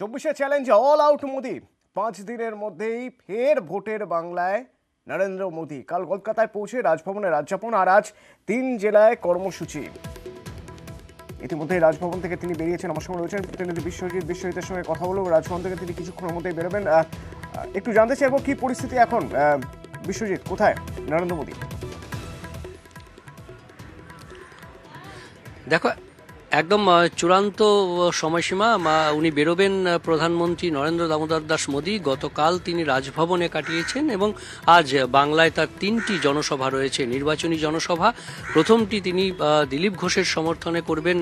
চব্বিশে challenge all out Modi. 5 দিনের মধ্যেই ফের ভোটের বাংলায় নরেন্দ্র মোদি। কাল কলকাতায় পৌঁছে রাজভবনে রাজ্যাপন, আর আজ 3 জেলায় কর্মসূচি। ইতিমধ্যে রাজভবন থেকে তিনি বেরিয়েছেন। আমার সঙ্গে রয়েছেন প্রতিনিধি বিশ্বজিতের সঙ্গে কথা বলবো। রাজভবন থেকে তিনি কিছুক্ষণের মধ্যেই বেরোবেন। একটু জানতে চাইবো কি পরিস্থিতি এখন। বিশ্বজিৎ, কোথায় নরেন্দ্র মোদি? দেখো, একদম চূড়ান্ত সময়সীমা উনি বেরোবেন। প্রধানমন্ত্রী নরেন্দ্র দামোদর দাস মোদী গতকাল তিনি রাজভবনে কাটিয়েছেন এবং আজ বাংলায় তার 3টি জনসভা রয়েছে, নির্বাচনী জনসভা। প্রথমটি তিনি দিলীপ ঘোষের সমর্থনে করবেন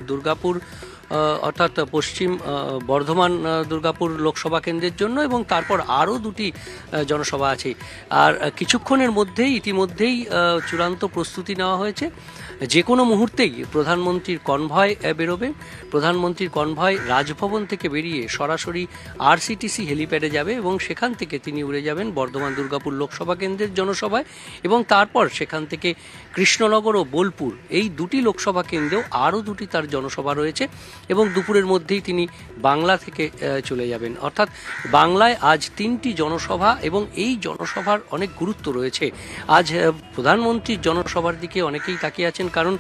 দুর্গাপুর, অর্থাৎ পশ্চিম বর্ধমান দুর্গাপুর লোকসভা কেন্দ্রের জন্য, এবং তারপর আরও 2টি জনসভা আছে। আর কিছুক্ষণের মধ্যেই ইতিমধ্যেই চূড়ান্ত প্রস্তুতি নেওয়া হয়েছে। যে কোনো মুহূর্তেই প্রধানমন্ত্রীর কনভয় বেরোবে। প্রধানমন্ত্রীর কনভয় রাজভবন থেকে বেরিয়ে সরাসরি আরসিটিসি হেলিপ্যাডে যাবে এবং সেখান থেকে তিনি উড়ে যাবেন বর্ধমান দুর্গাপুর লোকসভা কেন্দ্রের জনসভায়, এবং তারপর সেখান থেকে কৃষ্ণনগর ও বোলপুর, এই 2টি লোকসভা কেন্দ্রেও আরও 2টি তার জনসভা রয়েছে, এবং দুপুরের মধ্যেই তিনি বাংলা থেকে চলে যাবেন। অর্থাৎ বাংলায় আজ 3টি জনসভা, এবং এই জনসভার অনেক গুরুত্ব রয়েছে। আজ প্রধানমন্ত্রীর জনসভার দিকে অনেকেই তাকিয়ে আছেন, কারণ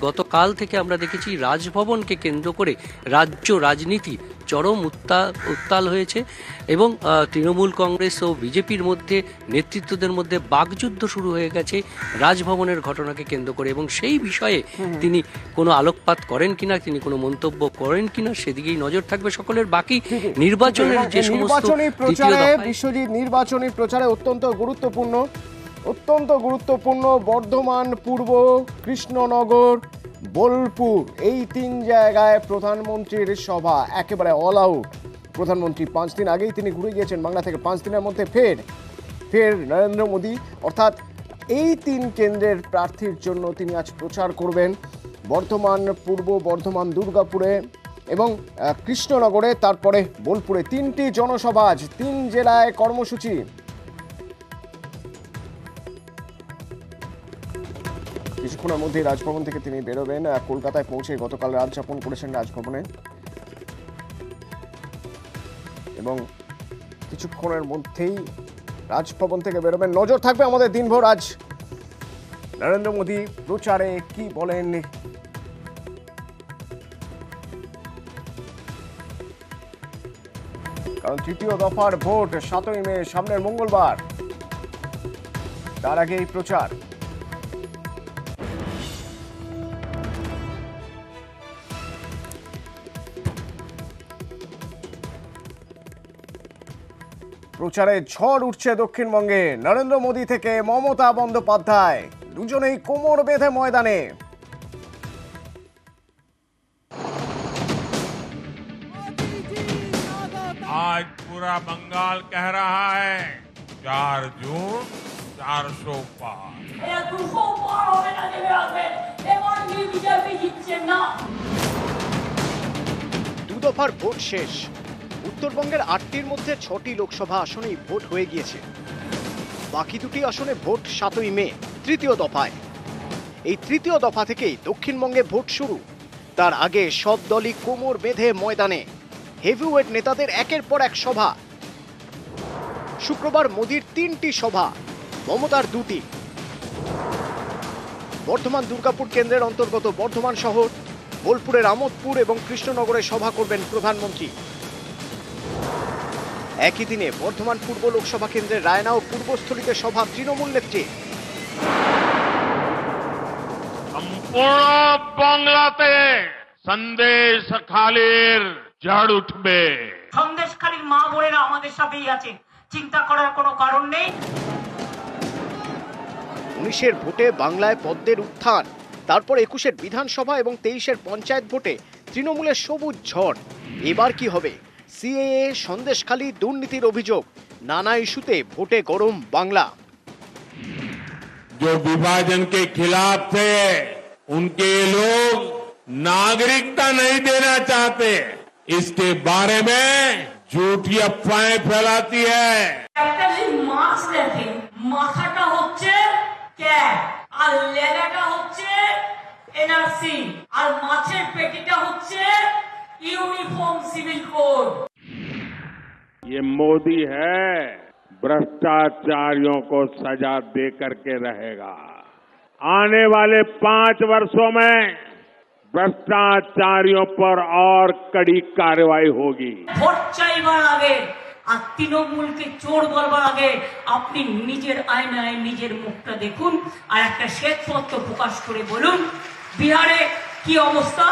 গতকাল থেকে আমরা দেখেছি রাজভবনকে কেন্দ্র করে রাজ্য রাজনীতি চরম উত্তাল হয়েছে, এবং তৃণমূল কংগ্রেস ও বিজেপির মধ্যে নেতৃত্বদের মধ্যে বাকযুদ্ধ শুরু হয়ে গেছে রাজভবনের ঘটনাকে কেন্দ্র করে, এবং সেই বিষয়ে তিনি কোনো আলোকপাত করেন কিনা, তিনি কোনো মন্তব্য করেন কিনা, সেদিকেই নজর থাকবে সকলের। বাকি নির্বাচনের যে সমস্ত নির্বাচনী প্রচারে অত্যন্ত গুরুত্বপূর্ণ বর্ধমান পূর্ব, কৃষ্ণনগর, বোলপুর, এই 3 জায়গায় প্রধানমন্ত্রীর সভা একেবারে অল আউট। প্রধানমন্ত্রী 5 দিন আগেই তিনি ঘুরে গিয়েছেন বাংলা থেকে। 5 দিনের মধ্যে ফের নরেন্দ্র মোদী, অর্থাৎ এই 3 কেন্দ্রের প্রার্থীর জন্য তিনি আজ প্রচার করবেন। বর্ধমান পূর্ব, বর্ধমান দুর্গাপুরে এবং কৃষ্ণনগরে, তারপরে বোলপুরে 3টি জনসভা। আজ 3 জেলায় কর্মসূচি। কিছুক্ষণের মধ্যেই রাজভবন থেকে তিনি বেরোবেন। কলকাতায় পৌঁছে গতকাল রাজযাপন করেছেন রাজভবনে, এবং কিছুক্ষণের মধ্যেই রাজভবন থেকে বেরোবেন। নজর থাকবে আমাদের দিনভর আজ নরেন্দ্র মোদী প্রচারে কি বলেন। কারণ 3য় দফার ভোট 7ই মে, সামনের মঙ্গলবার। তার আগে এই প্রচার। প্রচারে ঝড় উঠছে দক্ষিণবঙ্গে। নরেন্দ্র মোদী থেকে মমতা বন্দ্যোপাধ্যায়, দুজনেই কোমর বেঁধে ময়দানে। आज पूरा बंगाल कह रहा है 4 जून 400 पार। দুদফার ভোট শেষ। উত্তরবঙ্গের 8টির মধ্যে 6টি লোকসভা আসনেই ভোট হয়ে গিয়েছে। বাকি 2টি আসনে ভোট 7ই মে, 3য় দফায়। এই 3য় দফা থেকেই দক্ষিণবঙ্গে ভোট শুরু। তার আগে সব দলই কোমর বেঁধে ময়দানে। হেভিওয়েট নেতাদের একের পর এক সভা। শুক্রবার মোদির 3টি সভা, মমতার 2টি। বর্ধমান দুর্গাপুর কেন্দ্রের অন্তর্গত বর্ধমান শহর, বোলপুরের আমোদপুর এবং কৃষ্ণনগরে সভা করবেন প্রধানমন্ত্রী। একই দিনে বর্ধমান পূর্ব লোকসভা কেন্দ্রের রায়না ও পূর্বস্থলীতে সভা তৃণমূল নেত্রী। সম্পূর্ণ বাংলাতে সন্দেশ খালির ঝড় উঠবে। সন্দেশখালীর মা বোনেরা আমাদের সাথেই আছেন, চিন্তা করার কোনো কারণ নেই। 19-এর ভোটে বাংলায় পদ্মের উত্থান, তারপর 21-এর বিধানসভা এবং 23-এর পঞ্চায়েত ভোটে তৃণমূলের সবুজ ঝড়। এবার কি হবে? সিএএ, সন্দেশখালী, দুর্নীতির অভিযোগ, নানা ইস্যুতে ভোটে গরম বাংলা। जो विभाजन के खिलाफ थे उनके लोग नागरिकता नहीं देना चाहते, इसके बारे में झूठी अफवाहें फैलाती है। একটা যে মাছ দেখে মাথাটা হচ্ছে ক্যাব, আর লেলাটা হচ্ছে এনআরসি, আর মাছের পেটিটা হচ্ছে यूनिफॉर्म सिविल कोड। ये मोदी है, भ्रष्टाचारियों को सजा दे करके रहेगा। आने वाले 5 वर्षों में भ्रष्टाचारियों पर और कड़ी कार्रवाई होगी। ভোট চাইবার আগে আর তৃণমূলকে চোর বলবার আগে আপনি নিজের আয়নায় নিজের মুখটা দেখুন আর একটা শ্বেতপত্র প্রকাশ করে বলুন বিহারে কি অবস্থা,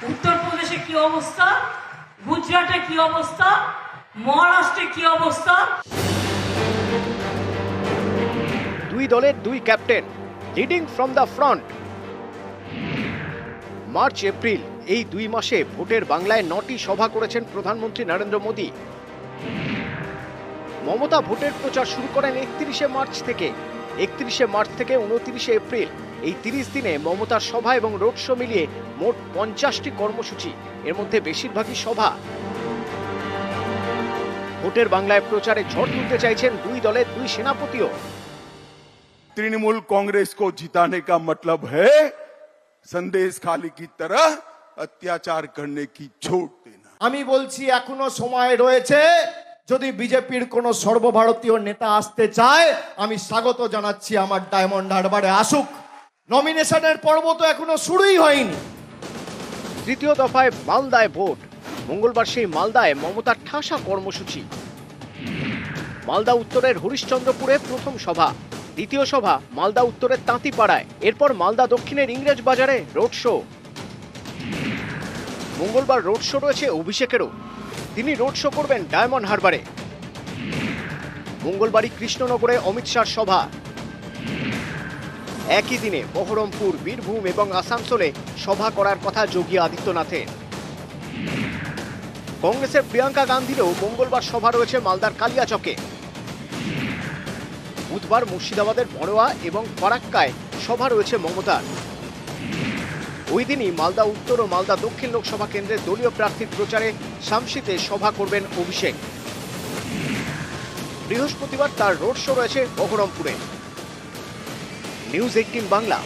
উত্তরপ্রদেশে কি অবস্থা, গুজরাটে কি অবস্থা, মহারাষ্ট্রে কি অবস্থা। দুই দলের দুই captain leading from the front. March April এই 2 মাসে ভোটের বাংলায় 9টি সভা করেছেন প্রধানমন্ত্রী নরেন্দ্র মোদী। মমতা ভোটের প্রচার শুরু করেন 31শে মার্চ থেকে। 31শে মার্চ থেকে 29শে এপ্রিল এই 30 দিনে মমতার সভা এবং রোড শো মিলিয়ে মোট 50টি কর্মসূচি, এর মধ্যে বেশিরভাগই সভা। ভোটের বাংলায় প্রচারে ঝড় তুলতে চাইছেন দুই দলের দুই সেনাপতিও। तृणमूल कांग्रेस को जिताने का मतलब है संदेश खाली की तरह अत्याचार करने की छूट देना। আমি বলছি এখনো সময় রয়েছে, যদি বিজেপির কোনো সর্বভারতীয় নেতা আসতে চায় আমি স্বাগত জানাচ্ছি, আমার ডায়মন্ড হারবারে আসুক। নমিনেশনের পর্ব তো এখনো শুরুই হয়নি। তৃতীয় দফায় মালদায় ভোট। মঙ্গলবার সেই মালদায় মমতার ঠাসা কর্মসূচি। মালদা উত্তরের হরিশ্চন্দ্রপুরে প্রথম সভা, দ্বিতীয় সভা মালদা উত্তরের তাঁতিপাড়ায়, এরপর মালদা দক্ষিণের ইংরেজ বাজারে রোড শো। মঙ্গলবার রোড শো রয়েছে অভিষেকেরও, তিনি রোড শো করবেন ডায়মন্ড হারবারে। মঙ্গলবারই কৃষ্ণনগরে অমিত শাহর সভা। একই দিনে বহরমপুর, বীরভূম এবং আসানসোলে সভা করার কথা যোগী আদিত্যনাথের। কংগ্রেসের প্রিয়াঙ্কা গান্ধীরও মঙ্গলবার সভা রয়েছে মালদার কালিয়াচকে। বুধবার মুর্শিদাবাদের বড়োয়া এবং ফারাক্কায় সভা রয়েছে মমতার। ওই দিনই মালদা উত্তর ও মালদা দক্ষিণ লোকসভা কেন্দ্রের দলীয় প্রার্থীর প্রচারে শামসিতে সভা করবেন অভিষেক। বৃহস্পতিবার তার রোড শো রয়েছে বহরমপুরে। নিউজ 18 বাংলা।